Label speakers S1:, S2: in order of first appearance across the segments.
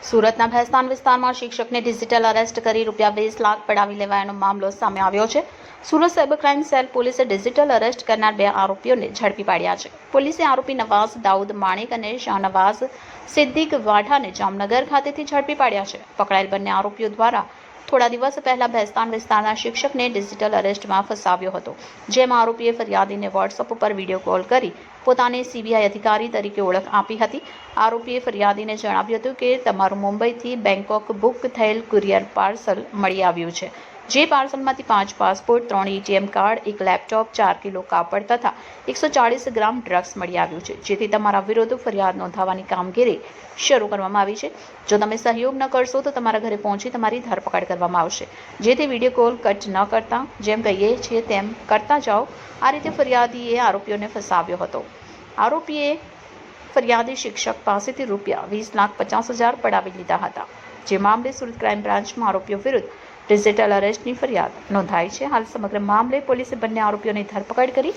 S1: સુરતના ભેસ્તાન વિસ્તારમાં શિક્ષકને ડિજિટલ અરેસ્ટ કરી ₹20 લાખ પડાવી લેવાયાનો મામલો સામે આવ્યો છે. સુરત સાયબર ક્રાઇમ સેલ પોલીસે ડિજિટલ અરેસ્ટ કરનાર 2 આરોપીઓને ઝડપી પાડ્યા છે. પોલીસે આરોપી નવાઝ દાઉદ માણેક અને શાહનવાઝ સિદ્દીક વાઢાને જામનગર ખાતેથી ઝડપી પાડ્યા છે. પકડાયેલ બંને આરોપીઓ દ્વારા થોડા દિવસ પહેલા ભેસ્તાન વિસ્તારના શિક્ષકને ડિજિટલ અરેસ્ટમાં ફસાવ્યો હતો, જેમાં આરોપીએ ફરિયાદીને વોટ્સઅપ ઉપર વિડીયો કોલ કરી પોતાને સીબીઆઈ અધિકારી તરીકે ઓળખ આપી હતી. આરોપીએ ફરિયાદીને જણાવ્યું હતું કે તમારું મુંબઈથી બેંકોક બુક થયેલ કુરિયર પાર્સલ મળી આવ્યું છે, જે પાર્સલમાંથી 5 passport, 3 ATM card, 1 laptop, 4 kilo કાપડ તથા 140 ગ્રામ ડ્રગ્સ મળી આવ્યું છે, જેથી તમારા વિરુદ્ધ ફરિયાદ નોંધવાની કામગીરી શરૂ કરવામાં આવી છે. જો તમે સહયોગ ન કરશો તો તમારા ઘરે પહોંચી તમારી ધરપકડ કરવામાં આવશે, જેથી વિડીયો કોલ કટ ન કરતા જેમ કહીએ છીએ તેમ કરતા જાઓ. આ રીતે ફરિયાદીએ આરોપીઓને ફસાવ્યો હતો. આરોપીએ ફરિયાદી શિક્ષક પાસેથી ₹20,50,000 પડાવી લીધા હતા, જે મામલે સુરત ક્રાઇમ બ્રાન્ચમાં આરોપીઓ વિરુદ્ધ ડિજિટલ અરેસ્ટની ફરિયાદ નોંધાઈ છે. હાલ સમગ્ર મામલે પોલીસે બંને આરોપીઓની ધરપકડ કરી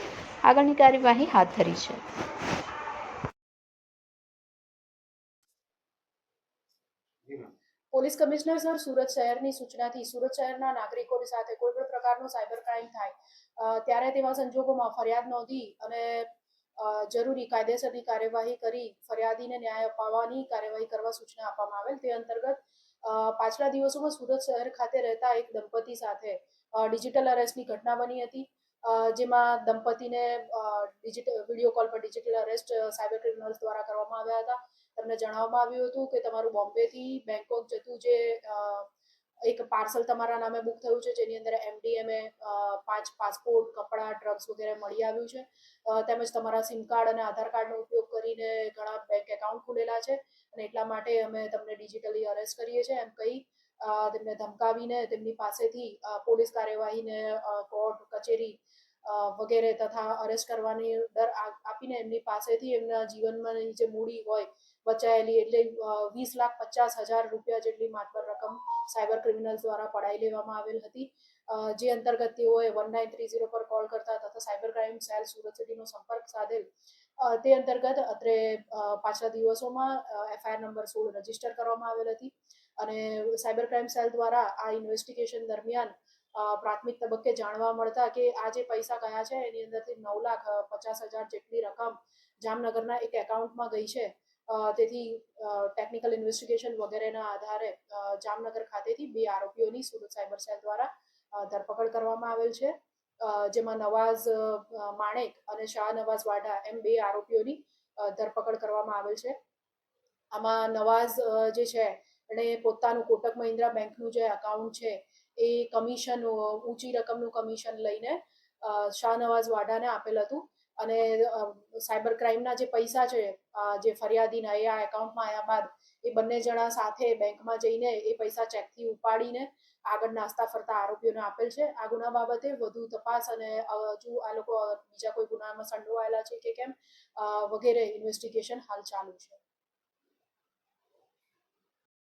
S1: આગળની કાર્યવાહી હાથ ધરી છે.
S2: પોલીસ કમિશનર સર, સુરત શહેરની સૂચનાથી સુરત શહેરના નાગરિકોની સાથે કોઈ પણ પ્રકારનો સાયબર ક્રાઇમ થાય ત્યારે તેવા સંજોગોમાં ફરિયાદ નોંધી અને જરૂરી કાયદેસરની કાર્યવાહી કરી ફરિયાદીને ન્યાય અપાવવાની કાર્યવાહી કરવા સૂચના આપવામાં આવેલ. તે અંતર્ગત પાછલા દિવસોમાં સુરત શહેર ખાતે રહેતા એક દંપતી સાથે ડિજિટલ અરેસ્ટની ઘટના બની હતી, જેમાં દંપતીને વિડીયો કોલ પર ડિજિટલ અરેસ્ટ સાયબર ક્રિમિનલ્સ દ્વારા કરવામાં આવ્યા હતા. તમને જણાવવામાં આવ્યું હતું કે તમારું બોમ્બેથી બેંકોક જતું જે એક પાર્સલ તમારા નામે બુક થયું છે, જેની અંદર MDMA, 5 પાસપોર્ટ, કપડાં, ડ્રગ્સ વગેરે મળી આવ્યું છે. તેમજ તમારા સિમ કાર્ડ અને આધાર કાર્ડનો ઉપયોગ કરીને ઘણા બેંક એકાઉન્ટ ખુલેલા છે અને એટલા માટે અમે તમને ડિજિટલી અરેસ્ટ કરીએ છીએ એમ કહી તેમને ધમકાવીને તેમની પાસેથી પોલીસ કાર્યવાહીને કોર્ટ કચેરી વગેરે તથા અરેસ્ટ કરવાની ડર આપીને એમની પાસેથી એમના જીવનમાં જે મૂડી હોય બચાયેલી એટલે ₹20,50,000 જેટલી માતબર રકમ સાયબર ક્રિમિનલ્સ દ્વારા પડાવી લેવામાં આવેલ હતી, જે અંતર્ગત તેઓએ 1930 પર કોલ કરતા તથા સાયબર ક્રાઇમ સેલ સુરત સિટીનો સંપર્ક સાધેલ. તે અંતર્ગત અત્રે પાછલા દિવસોમાં FIR નંબર 16 રજીસ્ટર કરવામાં આવેલ હતી અને સાયબર ક્રાઇમ સેલ દ્વારા આ ઇન્વેસ્ટિગેશન દરમિયાન પ્રાથમિક તબક્કે જાણવા મળતા કે આ જે પૈસા ગયા છે એની અંદરથી 9,50,000 જેટલી રકમ જામનગરના એક એકાઉન્ટમાં ગઈ છે. તેથી ટેકનિકલ ઇન્વેસ્ટિગેશન વગેરેના આધારે જામનગર ખાતેથી 2 આરોપીઓની સુરત સાયબર સેલ દ્વારા ધરપકડ કરવામાં આવેલ છે, જેમાં નવાઝ માણેક અને શાહનવાઝ વાઢા એમ 2 આરોપીઓની ધરપકડ કરવામાં આવેલ છે. આમાં નવાઝ જે છે એણે પોતાનું કોટક મહિન્દ્રા બેંકનું જે એકાઉન્ટ છે એ કમિશન ઊંચી રકમનું કમિશન લઈને શાહનવાઝ વાઢાને આપેલ હતું અને સાયબર ક્રાઇમના જે પૈસા છે જે ફરિયાદીના એ આ એકાઉન્ટમાં આવ્યા બાદ એ બંને જણા સાથે બેંકમાં જઈને એ પૈસા ચેકથી ઉપાડીને આગળ નાસ્તા ફરતા આરોપીઓને આપેલ છે. આ ગુના બાબતે વધુ તપાસ અને હજુ આ લોકો બીજા કોઈ ગુનામાં સંડોવાયેલા છે કે કેમ વગેરે ઇન્વેસ્ટિગેશન હાલ ચાલુ છે.